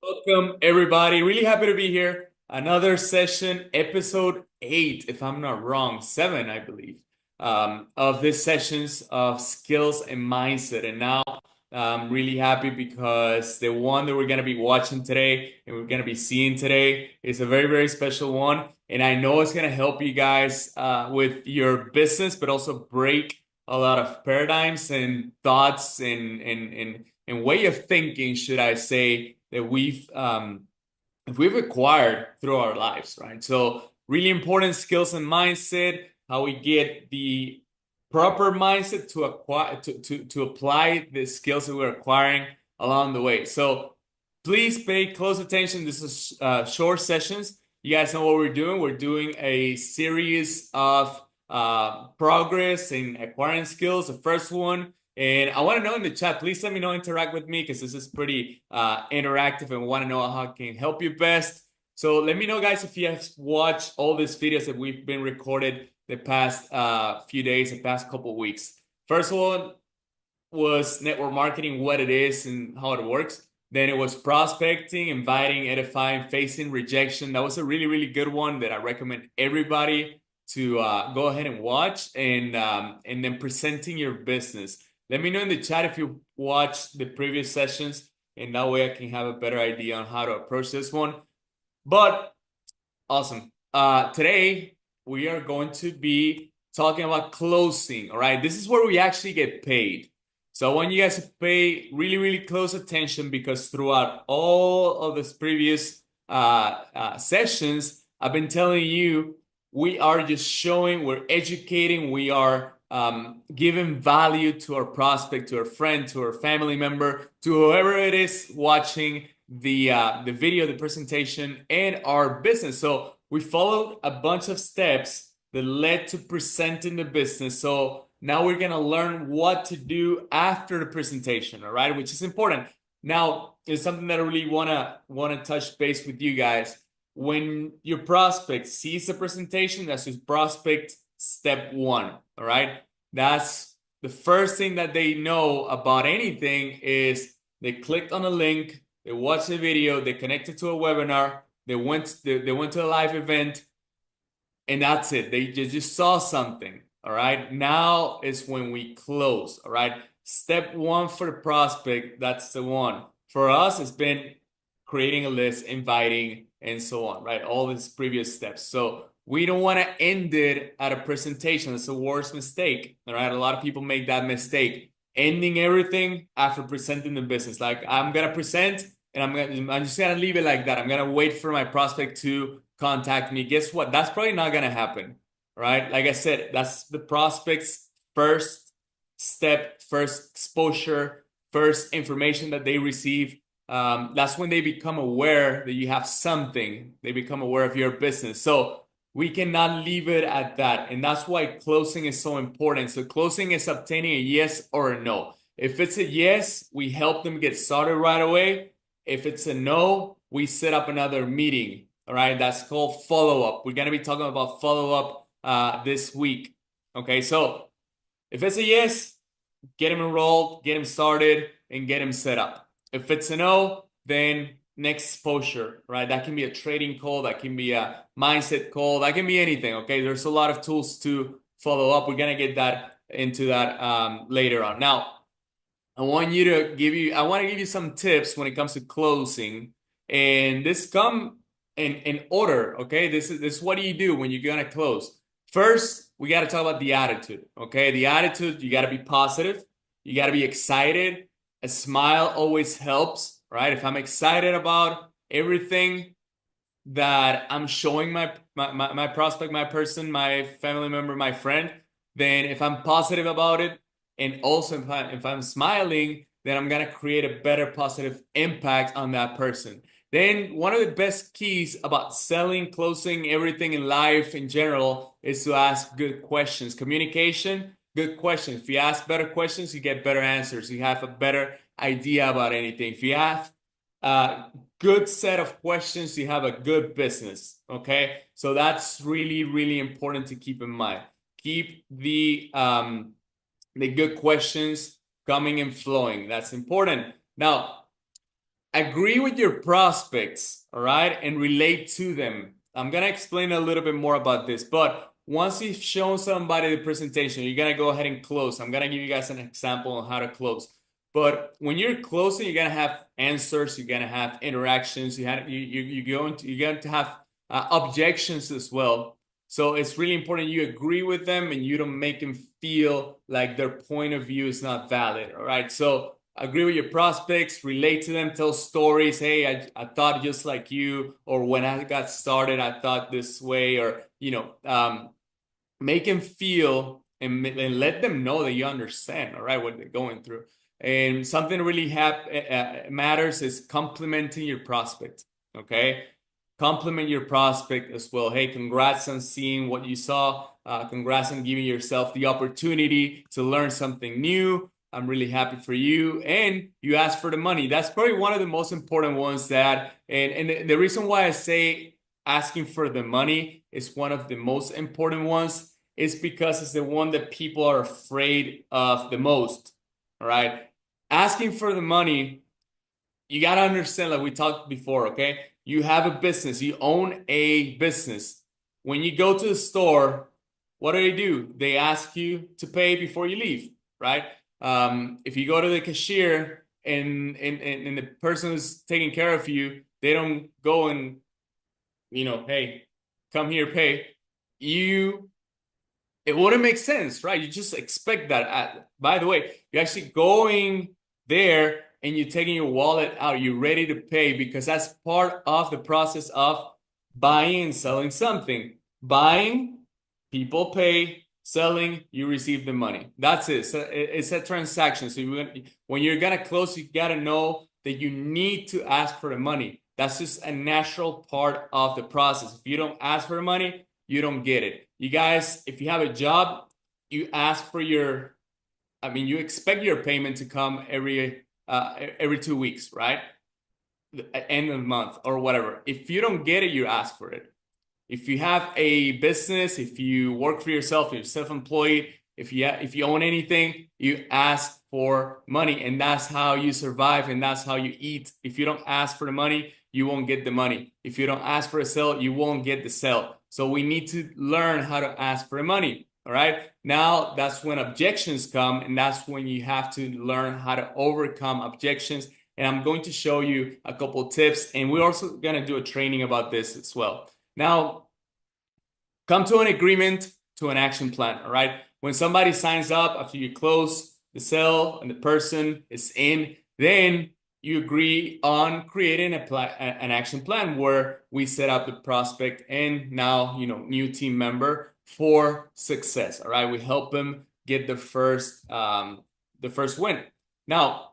Welcome, everybody. Really happy to be here. Another session, episode 8, if I'm not wrong, 7, I believe, of this sessions of skills and mindset. And now I'm really happy because the one that we're going to be watching today and we're going to be seeing today is a very, very special one. And I know it's going to help you guys with your business, but also break a lot of paradigms and thoughts and way of thinking, should I say, that we've acquired through our lives, right? So really important skills and mindset, how we get the proper mindset to acquire to apply the skills that we're acquiring along the way. So please pay close attention. This is short sessions. You guys know what we're doing. We're doing a series of progress in acquiring skills. The first one, and I want to know in the chat, please let me know, interact with me because this is pretty interactive and want to know how I can help you best. So let me know, guys, if you have watched all these videos that we've been recorded the past few days, the past couple weeks. First one was network marketing, what it is and how it works. Then it was prospecting, inviting, edifying, facing rejection. That was a really, really good one that I recommend everybody to go ahead and watch, and then presenting your business. Let me know in the chat if you watched the previous sessions, and that way I can have a better idea on how to approach this one. But awesome. Today we are going to be talking about closing. All right. This is where we actually get paid. So I want you guys to pay really, really close attention because throughout all of these previous sessions, I've been telling you we are just showing, we're educating, we are giving value to our prospect, to our friend, to our family member, to whoever it is watching the video, the presentation, and our business. So we followed a bunch of steps that led to presenting the business. So now we're gonna learn what to do after the presentation, all right? Which is important. Now, it's something that I really wanna touch base with you guys. When your prospect sees the presentation, that's his prospect step one, all right? That's the first thing that they know about anything is they clicked on a link, they watched the video, they connected to a webinar, they went to a live event, and that's it. They just saw something. All right. Now is when we close. All right. Step one for the prospect, that's the one. For us, it's been creating a list, inviting, and so on, right? All these previous steps. So we don't want to end it at a presentation. It's the worst mistake. All right. A lot of people make that mistake. Ending everything after presenting the business. Like I'm gonna present and I'm just gonna leave it like that. I'm gonna wait for my prospect to contact me. Guess what? That's probably not gonna happen, right? Like I said, that's the prospect's first step, first exposure, first information that they receive. That's when they become aware that you have something. They become aware of your business. So we cannot leave it at that, and that's why closing is so important. So closing is obtaining a yes or a no. If it's a yes, we help them get started right away. If it's a no, we set up another meeting. All right, that's called follow up. We're gonna be talking about follow up this week. Okay, so if it's a yes, get him enrolled, get him started, and get him set up. If it's a no, then next exposure, right? That can be a trading call, that can be a mindset call, that can be anything. Okay, there's a lot of tools to follow up. We're gonna get that into that later on. Now, I want to give you some tips when it comes to closing, and this come in order. Okay, this is what do you do when you're gonna close. First, we got to talk about the attitude. Okay, the attitude, you got to be positive, you got to be excited. A smile always helps, right? If I'm excited about everything that I'm showing my prospect, my person, my family member, my friend, then if I'm positive about it, and also if I'm smiling, then I'm gonna create a better positive impact on that person. Then one of the best keys about selling, closing, everything in life in general is to ask good questions. Communication, good questions. If you ask better questions, you get better answers. You have a better idea about anything. If you have uh, good set of questions, you have a good business. Okay, so that's really, really important to keep in mind. Keep the good questions coming and flowing. That's important. Now, agree with your prospects, all right, and relate to them. I'm gonna explain a little bit more about this, but once you've shown somebody the presentation, you're gonna go ahead and close. I'm gonna give you guys an example on how to close. But when you're closing, you're gonna have answers, you're gonna have interactions, you're going to have objections as well. So it's really important you agree with them and you don't make them feel like their point of view is not valid. All right. So agree with your prospects, relate to them, tell stories. Hey, I thought just like you, or when I got started, I thought this way, or make them feel and let them know that you understand, all right, what they're going through. And something really matters is complimenting your prospect. Okay, compliment your prospect as well. Hey, congrats on seeing what you saw. Congrats on giving yourself the opportunity to learn something new. I'm really happy for you. And you ask for the money. That's probably one of the most important ones and the reason why I say asking for the money is one of the most important ones is because it's the one that people are afraid of the most. All right. Asking for the money, you got to understand, like we talked before, okay? You have a business, you own a business. When you go to the store, what do? They ask you to pay before you leave, right? If you go to the cashier and the person who's taking care of you, they don't go and, hey, come here, pay. You it wouldn't make sense, right? You just expect that. By the way, you're actually going there and you're taking your wallet out. You're ready to pay because that's part of the process of buying and selling something. Buying, people pay. Selling, you receive the money. That's it. So it's a transaction. So when you're gonna close, you gotta know that you need to ask for the money. That's just a natural part of the process. If you don't ask for the money, you don't get it. You guys, if you have a job, you ask for you expect your payment to come every 2 weeks, right? End of the month or whatever. If you don't get it, you ask for it. If you have a business, if you work for yourself, you're self-employed, if you own anything, you ask for money, and that's how you survive, and that's how you eat. If you don't ask for the money, you won't get the money. If you don't ask for a sale, you won't get the sale. So we need to learn how to ask for money. All right. Now that's when objections come, and that's when you have to learn how to overcome objections. And I'm going to show you a couple tips, and we're also going to do a training about this as well. Now, come to an agreement to an action plan, all right? When somebody signs up after you close the sale and the person is in, then you agree on creating an action plan where we set up the prospect and now, new team member for success, all right? We help them get the first win. Now,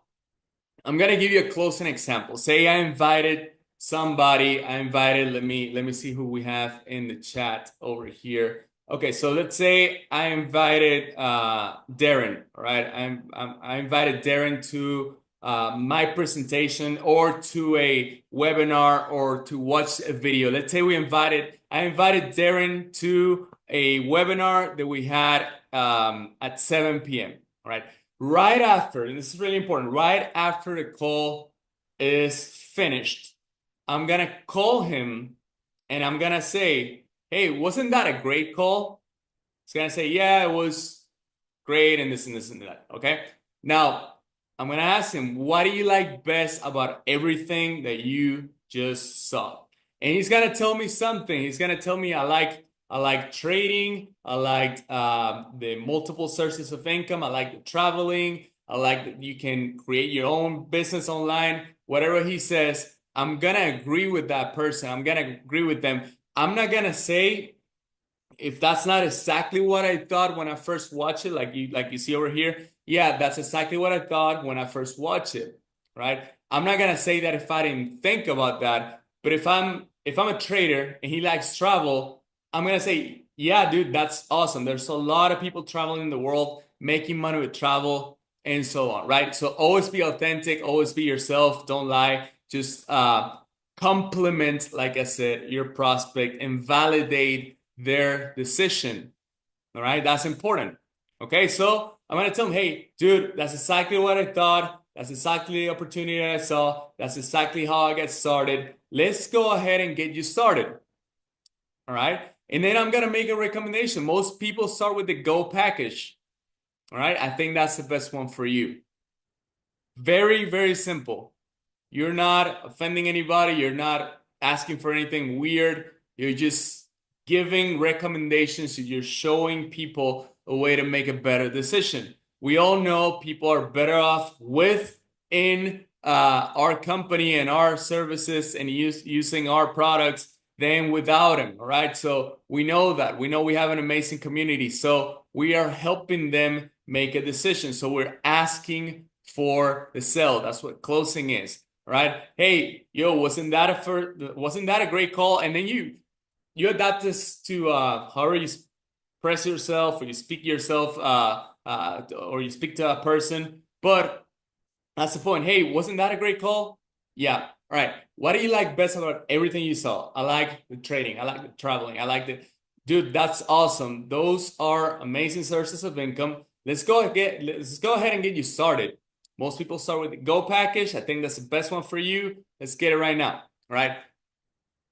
I'm gonna give you a closing example. Say I invited somebody. Let me see who we have in the chat over here. Okay, so let's say I invited Darren. All right, I invited Darren to my presentation or to a webinar or to watch a video. Let's say I invited Darren to a webinar that we had at 7 p.m. All right. Right after, and this is really important, right after the call is finished, I'm gonna call him and I'm gonna say, hey, wasn't that a great call? He's gonna say, yeah, it was great, and this and this and that. Okay. Now, I'm gonna ask him, what do you like best about everything that you just saw? And he's gonna tell me something. He's gonna tell me I like trading. I like the multiple sources of income. I like the traveling. I like that you can create your own business online. Whatever he says, I'm gonna agree with that person. I'm gonna agree with them. I'm not gonna say if that's not exactly what I thought when I first watched it, like you see over here. Yeah, that's exactly what I thought when I first watched it, right? I'm not gonna say that if I didn't think about that, but if I'm a trader and he likes travel, I'm gonna say, yeah, dude, that's awesome. There's a lot of people traveling in the world, making money with travel and so on, right? So always be authentic, always be yourself, don't lie. Just compliment, like I said, your prospect and validate their decision. All right, that's important. Okay, so I'm gonna tell them, hey, dude, that's exactly what I thought. That's exactly the opportunity I saw. That's exactly how I get started. Let's go ahead and get you started. All right. And then I'm going to make a recommendation. Most people start with the Go package. All right. I think that's the best one for you. Very, very simple. You're not offending anybody. You're not asking for anything weird. You're just giving recommendations. You're showing people a way to make a better decision. We all know people are better off within our company and our services and using our products than without them. All right. So we know that. We know we have an amazing community. So we are helping them make a decision. So we're asking for the sale. That's what closing is. Right? Hey, yo, wasn't that a great call? And then you adapt this to however you express yourself or you speak yourself or you speak to a person. But that's the point. Hey, wasn't that a great call? Yeah. All right. What do you like best about everything you saw? I like the trading. I like the traveling. I like the dude. That's awesome. Those are amazing sources of income. Let's go ahead and get you started. Most people start with the Go package. I think that's the best one for you. Let's get it right now. All right.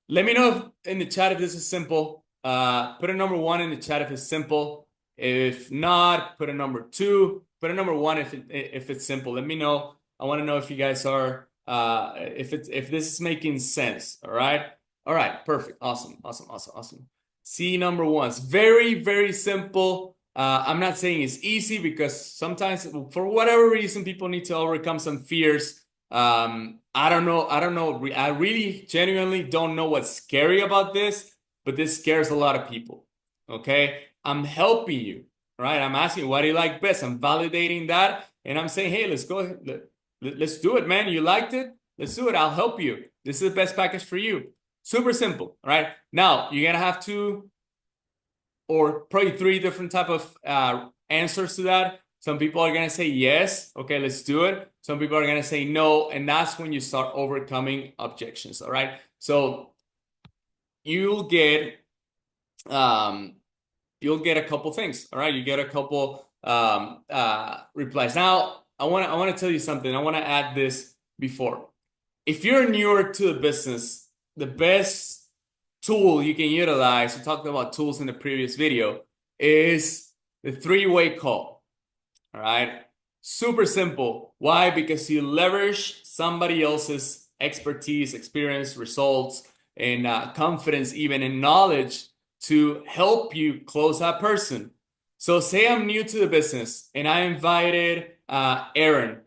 Let me know in the chat if this is simple. Put a number 1 in the chat if it's simple. If not, put a number 2. Put a number 1 if it's simple. Let me know. I want to know if you guys are if this is making sense. All right. All right. Perfect. Awesome. Awesome. Awesome. Awesome. See number 1. It's very, very simple. I'm not saying it's easy because sometimes for whatever reason people need to overcome some fears. I don't know. I really genuinely don't know what's scary about this, but this scares a lot of people. Okay. I'm helping you, right? I'm asking you, what do you like best? I'm validating that. And I'm saying, hey, let's go ahead. Let's do it, man. You liked it? Let's do it. I'll help you. This is the best package for you. Super simple. All right. Now you're going to have 2 or probably 3 different type of answers to that. Some people are going to say yes. Okay, let's do it. Some people are going to say no. And that's when you start overcoming objections. All right. So you'll get a couple things. All right. You get a couple replies. Now, I want to tell you something. I want to add this before. If you're newer to the business, the best tool you can utilize, we talked about tools in the previous video, is the 3-way call. All right. Super simple. Why? Because you leverage somebody else's expertise, experience, results, and confidence, even in knowledge, to help you close that person. So say I'm new to the business and I invited Aaron.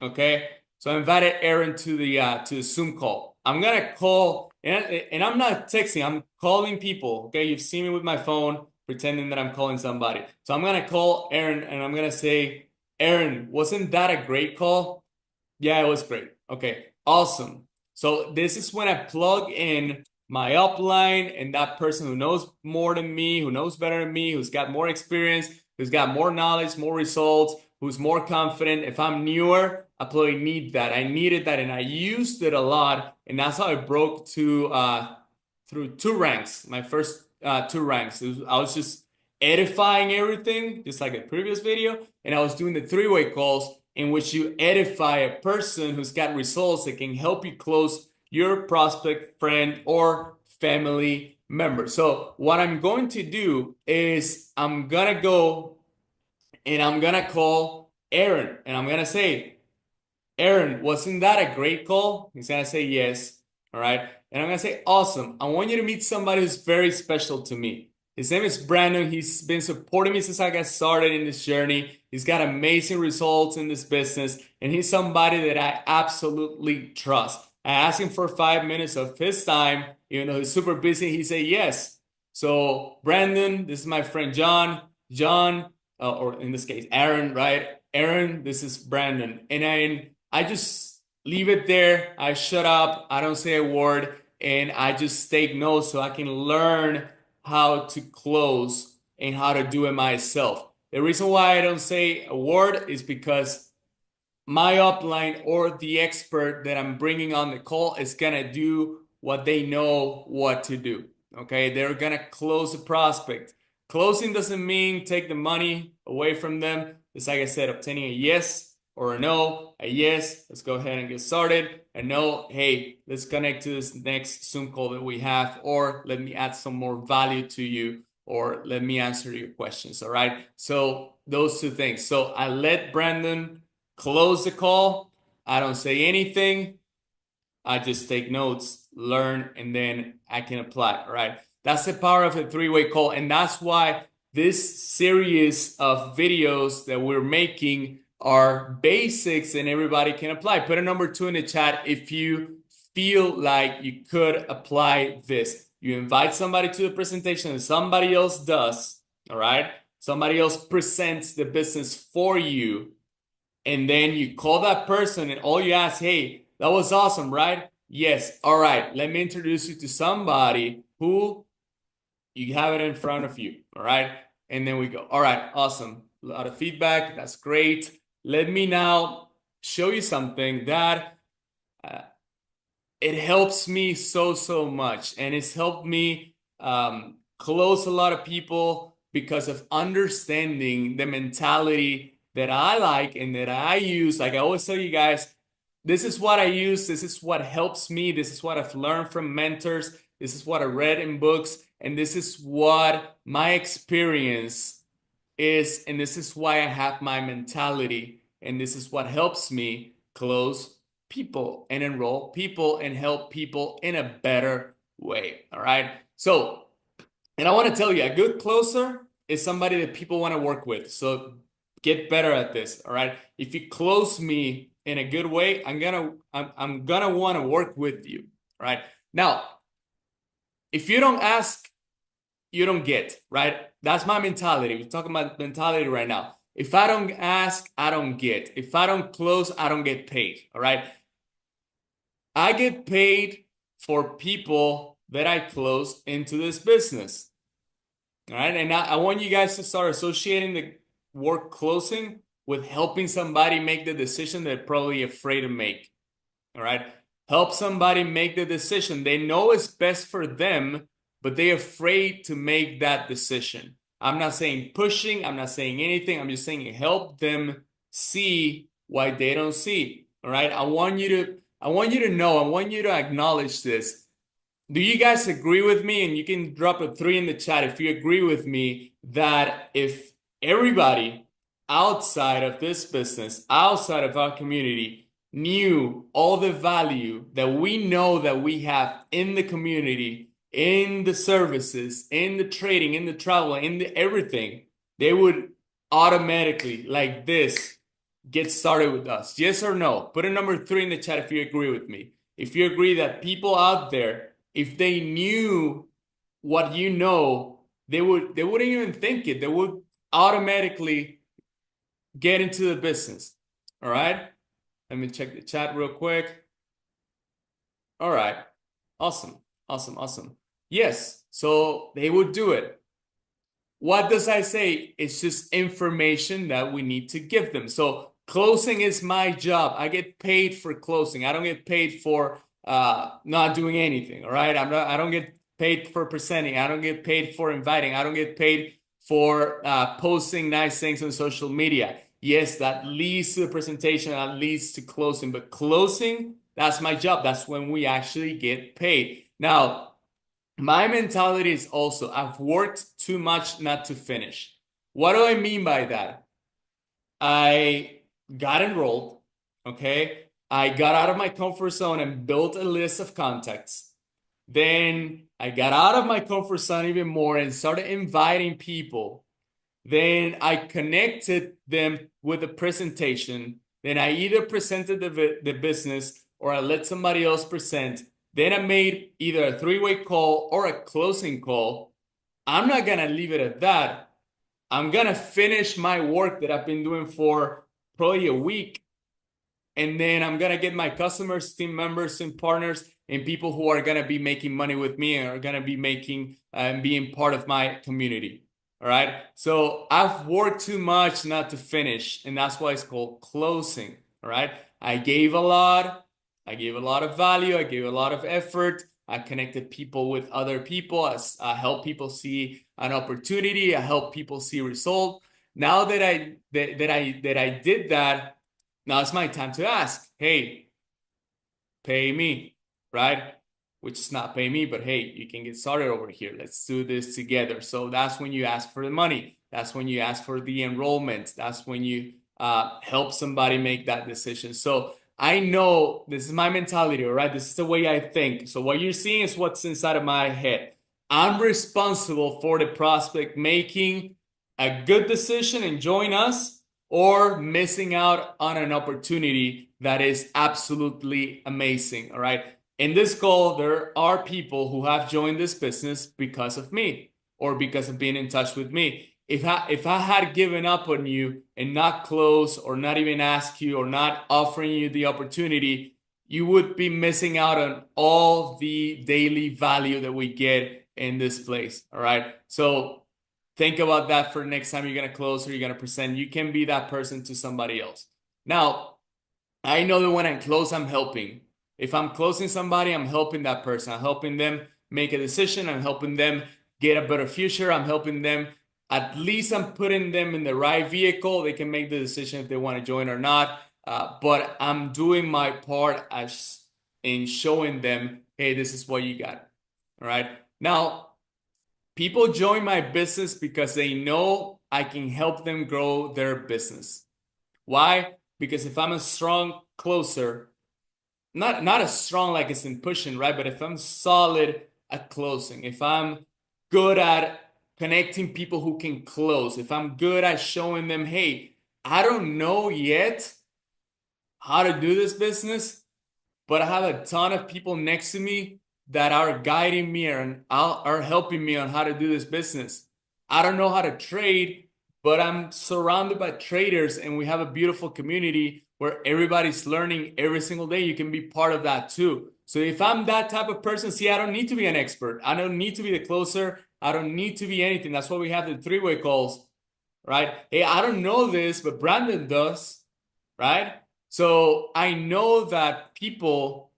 Okay. So I invited Aaron to the Zoom call. I'm gonna call and I'm not texting, I'm calling people. Okay. You've seen me with my phone pretending that I'm calling somebody. So I'm gonna call Aaron and I'm gonna say, Aaron, wasn't that a great call? Yeah, it was great. Okay, awesome. So this is when I plug in my upline and that person who knows more than me, who knows better than me, who's got more experience, who's got more knowledge, more results, who's more confident. If I'm newer, I probably need that. I needed that and I used it a lot. And that's how I broke through 2 ranks, my first 2 ranks. I was just edifying everything, just like the previous video. And I was doing the 3-way calls in which you edify a person who's got results that can help you close your prospect, friend, or family member. So what I'm going to do is I'm going to go and I'm going to call Aaron and I'm going to say, Aaron, wasn't that a great call? He's going to say yes. All right. And I'm going to say, awesome. I want you to meet somebody who's very special to me. His name is Brandon. He's been supporting me since I got started in this journey. He's got amazing results in this business, and he's somebody that I absolutely trust. I asked him for 5 minutes of his time, even though he's super busy. He said yes. So, Brandon, this is my friend John. John, or in this case, Aaron, right? Aaron, this is Brandon. And I just leave it there. I shut up. I don't say a word, and I just take notes so I can learn how to close and how to do it myself. The reason why I don't say a word is because my upline or the expert that I'm bringing on the call is gonna do what they know what to do. Okay, they're gonna close the prospect. Closing doesn't mean take the money away from them. It's like I said, obtaining a yes or a no, a yes, let's go ahead and get started, a no, hey, let's connect to this next Zoom call that we have, or let me add some more value to you, or let me answer your questions. All right. So those two things. So I let Brandon close the call. I don't say anything. I just take notes, learn, and then I can apply. All right. That's the power of a three-way call. And that's why this series of videos that we're making are basics and everybody can apply. Put a number 2 in the chat if you feel like you could apply this. You invite somebody to the presentation and somebody else does. All right. Somebody else presents the business for you. And then you call that person and all you ask, hey, that was awesome, right? Yes. All right. Let me introduce you to somebody who you have it in front of you. All right. And then we go, all right, awesome. A lot of feedback. That's great. Let me now show you something that uh, it helps me so much. And it's helped me close a lot of people because of understanding the mentality that I like and that I use. Like I always tell you guys, this is what I use. This is what helps me. This is what I've learned from mentors. This is what I read in books. And this is what my experience is. And this is why I have my mentality. And this is what helps me close people and enroll people and help people in a better way. All right. So, and I want to tell you, a good closer is somebody that people want to work with. So get better at this. All right. If you close me in a good way, I'm gonna want to work with you. All right. Now, if you don't ask, you don't get, right? That's my mentality. We're talking about mentality right now. If I don't ask, I don't get. If I don't close, I don't get paid. All right. I get paid for people that I close into this business. All right. And I want you guys to start associating the word closing with helping somebody make the decision they're probably afraid to make. All right. Help somebody make the decision. They know it's best for them, but they're afraid to make that decision. I'm not saying pushing, I'm not saying anything. I'm just saying help them see why they don't see. All right. I want you to know, I want you to acknowledge this. Do you guys agree with me? And you can drop a 3 in the chat if you agree with me that if everybody outside of this business, outside of our community, knew all the value that we know that we have in the community, in the services, in the trading, in the travel, in the everything, they would automatically, like this, get started with us. Yes or no? Put a number 3 in the chat if you agree with me. If you agree that people out there, if they knew what you know, they wouldn't even think it. They would automatically get into the business. All right. Let me check the chat real quick. All right. Awesome. Awesome. Awesome. Yes. So they would do it. What does I say? It's just information that we need to give them. So closing is my job. I get paid for closing. I don't get paid for not doing anything. All right. I don't get paid for presenting. I don't get paid for inviting. I don't get paid for posting nice things on social media. Yes, that leads to the presentation, that leads to closing, but closing, that's my job. That's when we actually get paid. Now, my mentality is also, I've worked too much not to finish. What do I mean by that? I got enrolled, okay? I got out of my comfort zone and built a list of contacts. Then I got out of my comfort zone even more and started inviting people. Then I connected them with a presentation. Then I either presented the business or I let somebody else present. Then I made either a three-way call or a closing call. I'm not going to leave it at that. I'm going to finish my work that I've been doing for probably a week. And then I'm going to get my customers, team members, and partners, and people who are going to be making money with me and are going to be making and being part of my community. All right. So I've worked too much not to finish, and that's why it's called closing. All right. I gave a lot. I gave a lot of value. I gave a lot of effort. I connected people with other people. I help people see an opportunity. I help people see result. Now that I did that, Now it's my time to ask, hey, pay me, right? Which is not pay me, but hey, you can get started over here. Let's do this together. So that's when you ask for the money. That's when you ask for the enrollment. That's when you help somebody make that decision. So I know this is my mentality, all right? This is the way I think. So what you're seeing is what's inside of my head. I'm responsible for the prospect making a good decision and join us, or missing out on an opportunity that is absolutely amazing. All right. In this call, there are people who have joined this business because of me or because of being in touch with me. If I had given up on you and not close or not even ask you or not offering you the opportunity, you would be missing out on all the daily value that we get in this place. All right. So think about that for next time you're going to close or you're going to present. You can be that person to somebody else. Now, I know that when I close, I'm helping. If I'm closing somebody, I'm helping that person. I'm helping them make a decision. I'm helping them get a better future. I'm helping them. At least I'm putting them in the right vehicle. They can make the decision if they want to join or not. But I'm doing my part as in showing them, hey, this is what you got. All right. Now, people join my business because they know I can help them grow their business. Why? Because if I'm a strong closer, not as strong like it's in pushing, right? But if I'm solid at closing, if I'm good at connecting people who can close, if I'm good at showing them, hey, I don't know yet how to do this business, but I have a ton of people next to me that are guiding me and are helping me on how to do this business. I don't know how to trade, but I'm surrounded by traders and we have a beautiful community where everybody's learning every single day. You can be part of that too. So if I'm that type of person, see, I don't need to be an expert. I don't need to be the closer. I don't need to be anything. That's why we have the three-way calls, right? Hey, I don't know this, but Brandon does, right? So I know that people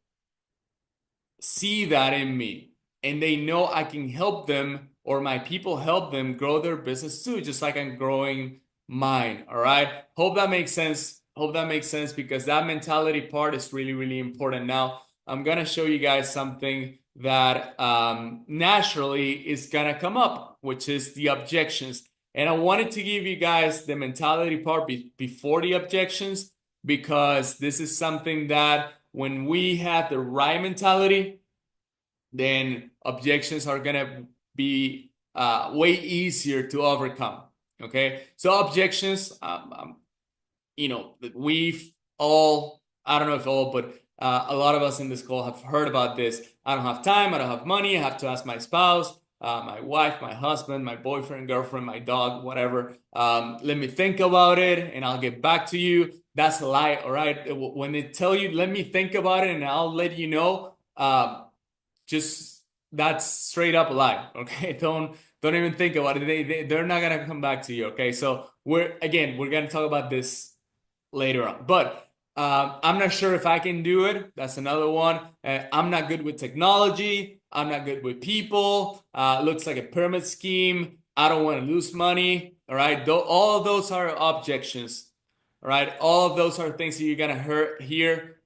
see that in me and they know I can help them or my people help them grow their business too, just like I'm growing mine. All right. Hope that makes sense. Hope that makes sense because that mentality part is really, really important. Now, I'm going to show you guys something that naturally is going to come up, which is the objections. And I wanted to give you guys the mentality part before the objections because this is something that when we have the right mentality, then objections are gonna be way easier to overcome. Okay, so objections, we've all, I don't know if all, but a lot of us in this call have heard about this. I don't have time, I don't have money, I have to ask my spouse, my wife, my husband, my boyfriend, girlfriend, my dog, whatever. Let me think about it and I'll get back to you. That's a lie, all right? When they tell you, let me think about it and I'll let you know, just that's straight up a lie. Okay, don't even think about it. They're not gonna come back to you. Okay, so we're gonna talk about this later on. But I'm not sure if I can do it. That's another one. I'm not good with technology. I'm not good with people. Looks like a pyramid scheme. I don't want to lose money. All right. All of those are objections. All right. All of those are things that you're going to hear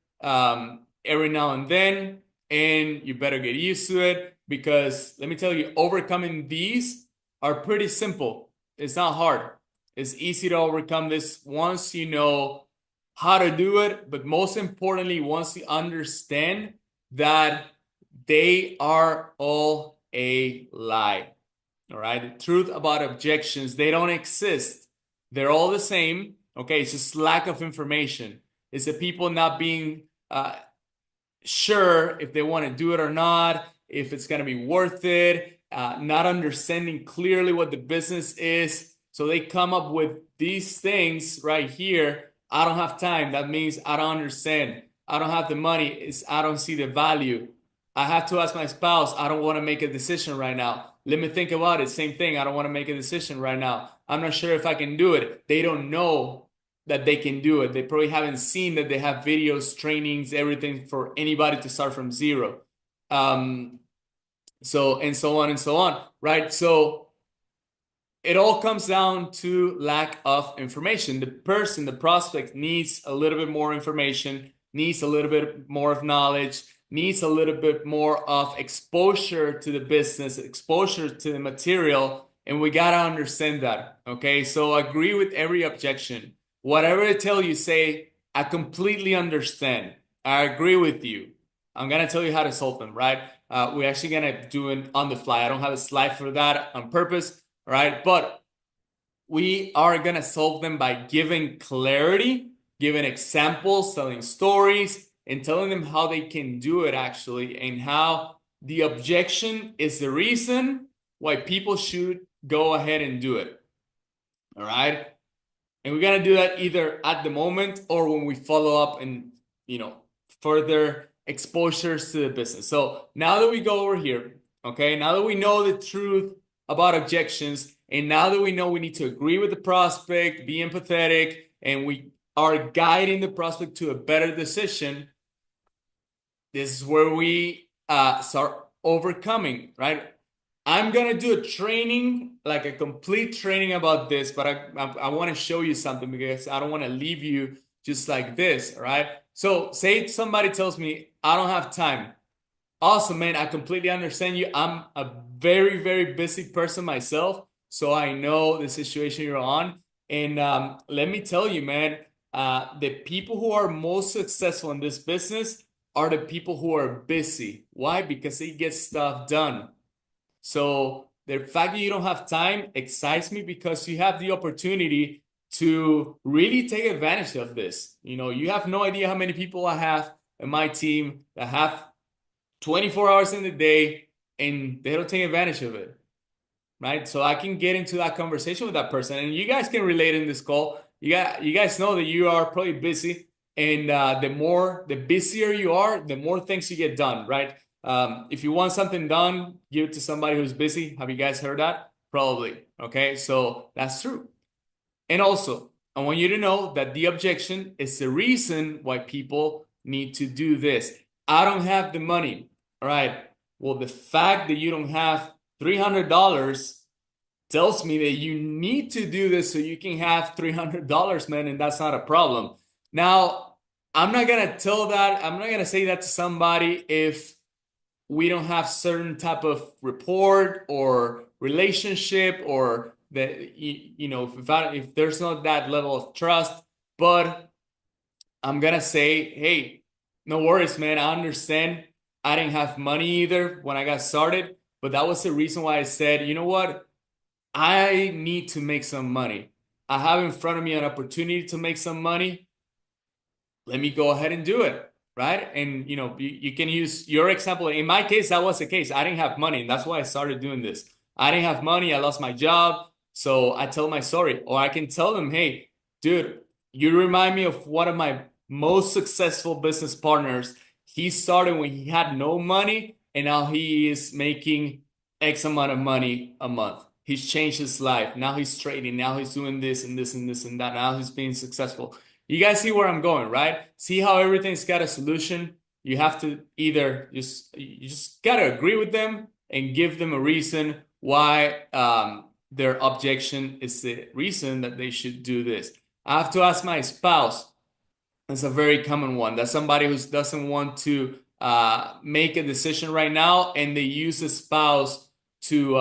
every now and then. And you better get used to it because let me tell you, overcoming these are pretty simple. It's not hard. It's easy to overcome this once you know how to do it, but most importantly, once you understand that they are all a lie. All right. The truth about objections, they don't exist. They're all the same. Okay. It's just lack of information. It's the people not being sure if they want to do it or not, if it's going to be worth it, not understanding clearly what the business is. So they come up with these things right here. I don't have time. That means I don't understand. I don't have the money. I don't see the value. I have to ask my spouse. I don't want to make a decision right now. Let me think about it. Same thing. I don't want to make a decision right now. I'm not sure if I can do it. They don't know that they can do it. They probably haven't seen that they have videos, trainings, everything for anybody to start from zero. So on and so on, right? So it all comes down to lack of information. The person, the prospect, needs a little bit more information, needs a little bit more of knowledge, needs a little bit more of exposure to the business, exposure to the material, and we gotta understand that. Okay, so agree with every objection. Whatever I tell you, say, I completely understand. I agree with you. I'm gonna tell you how to solve them, right? We're actually gonna do it on the fly. I don't have a slide for that on purpose, right? But we are gonna solve them by giving clarity, giving examples, telling stories, and telling them how they can do it actually, and how the objection is the reason why people should go ahead and do it. All right. And we're gonna do that either at the moment or when we follow up and further exposures to the business. So now that we go over here, okay, now that we know the truth about objections, and now that we know we need to agree with the prospect, be empathetic, and we are guiding the prospect to a better decision, this is where we start overcoming, right? I'm gonna do a training, like a complete training about this, but I want to show you something because I don't want to leave you just like this, all right? So say somebody tells me I don't have time. Awesome, man. I completely understand you. I'm a very, very busy person myself, so I know the situation you're on. And let me tell you, man, the people who are most successful in this business are the people who are busy. Why? Because they get stuff done. So the fact that you don't have time excites me because you have the opportunity to really take advantage of this. You have no idea how many people I have in my team that have 24 hours in the day and they don't take advantage of it, right? So I can get into that conversation with that person, and you guys can relate in this call. You guys know that you are probably busy, and the busier you are, the more things you get done, right? If you want something done, give it to somebody who's busy. Have you guys heard that? Probably. Okay, so that's true. And also, I want you to know that the objection is the reason why people need to do this. I don't have the money. All right. Well, the fact that you don't have $300 tells me that you need to do this so you can have $300, man, and that's not a problem. Now, I'm not gonna say that to somebody if we don't have certain type of rapport or relationship, or that if there's not that level of trust. But I'm gonna say, hey, no worries, man. I understand. I didn't have money either when I got started, but that was the reason why I said, you know what? I need to make some money. I have in front of me an opportunity to make some money. Let me go ahead and do it, right? And you can use your example. In my case, that was the case. I didn't have money, and that's why I started doing this. I didn't have money. I lost my job. So I tell my story, or I can tell them, hey, dude, you remind me of one of my most successful business partners. He started when he had no money, and now he is making X amount of money a month. He's changed his life. Now he's trading. Now he's doing this and this and this and that. Now he's being successful. You guys see where I'm going, right? See how everything's got a solution? You have to either you just gotta agree with them and give them a reason why their objection is the reason that they should do this. I have to ask my spouse. That's a very common one. That's somebody who doesn't want to make a decision right now, and they use a spouse to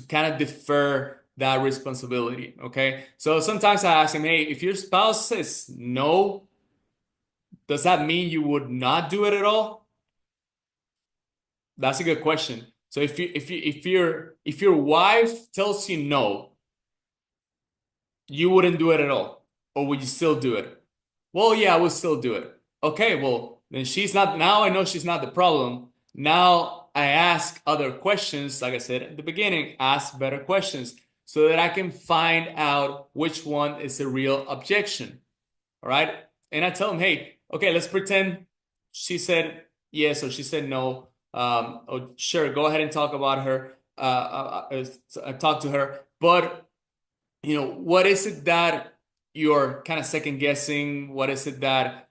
kind of defer that responsibility. Okay, so sometimes I ask him, hey, if your spouse says no, does that mean you would not do it at all? That's a good question. So if your wife tells you no, you wouldn't do it at all, or would you still do it? Well, yeah, I would still do it. Okay, well, then she's not, now I know she's not the problem. Now I ask other questions, like I said at the beginning, ask better questions so that I can find out which one is a real objection. All right. And I tell them, hey, okay, let's pretend she said yes or she said no. Oh, sure, go ahead and talk about her, talk to her. But what is it that you're kind of second guessing? What is it that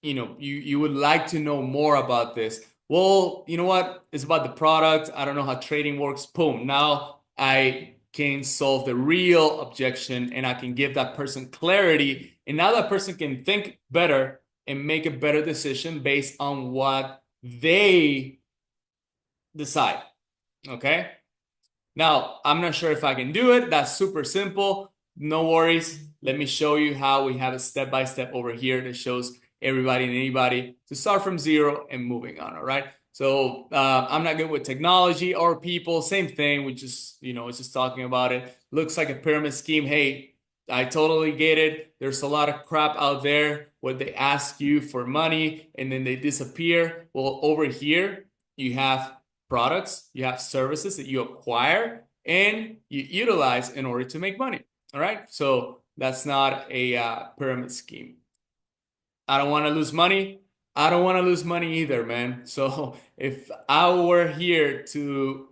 you would like to know more about this? Well, you know what? It's about the product. I don't know how trading works. Boom. Now I can solve the real objection and I can give that person clarity. And now that person can think better and make a better decision based on what they decide. Okay. Now, I'm not sure if I can do it. That's super simple. No worries. Let me show you how we have a step-by-step over here that shows everybody and anybody to start from zero and moving on. All right. So I'm not good with technology or people. Same thing. We just, it's just talking about it. Looks like a pyramid scheme. Hey, I totally get it. There's a lot of crap out there where they ask you for money and then they disappear. Well, over here, you have products, you have services that you acquire and you utilize in order to make money. All right. So that's not a pyramid scheme. I don't want to lose money. I don't want to lose money either, man. So if I were here to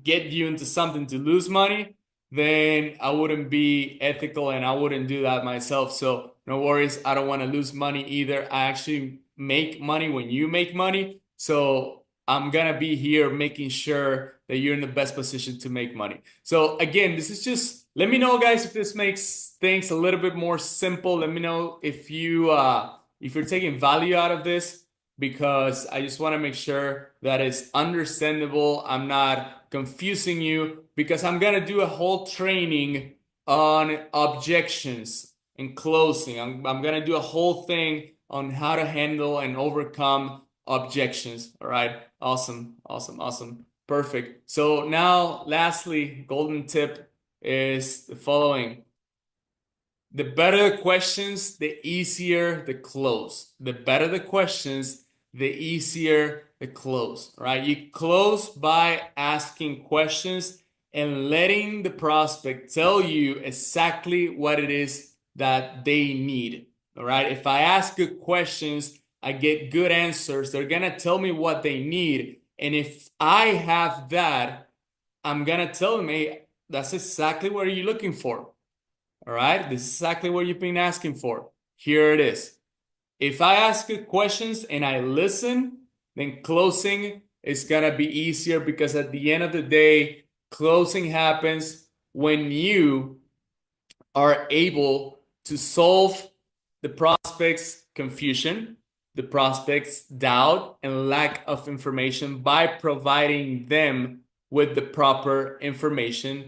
get you into something to lose money, then I wouldn't be ethical and I wouldn't do that myself. So no worries. I don't want to lose money either. I actually make money when you make money. So I'm gonna be here making sure that you're in the best position to make money. So again, this is just, let me know, guys, if this makes things a little bit more simple. Let me know if you're taking value out of this, because I just want to make sure that it's understandable. I'm not confusing you, because I'm gonna do a whole training on objections and closing. I'm gonna do a whole thing on how to handle and overcome objections. All right. Awesome. Awesome. Awesome. Perfect. So now, lastly, golden tip is the following. The better the questions, the easier the close. The better the questions, the easier the close, right? You close by asking questions and letting the prospect tell you exactly what it is that they need, all right? If I ask good questions, I get good answers. They're gonna tell me what they need. And if I have that, I'm gonna tell them, hey, that's exactly what you're looking for. All right, this is exactly what you've been asking for. Here it is. If I ask you questions and I listen, then closing is gonna be easier, because at the end of the day, closing happens when you are able to solve the prospect's confusion, the prospect's doubt and lack of information by providing them with the proper information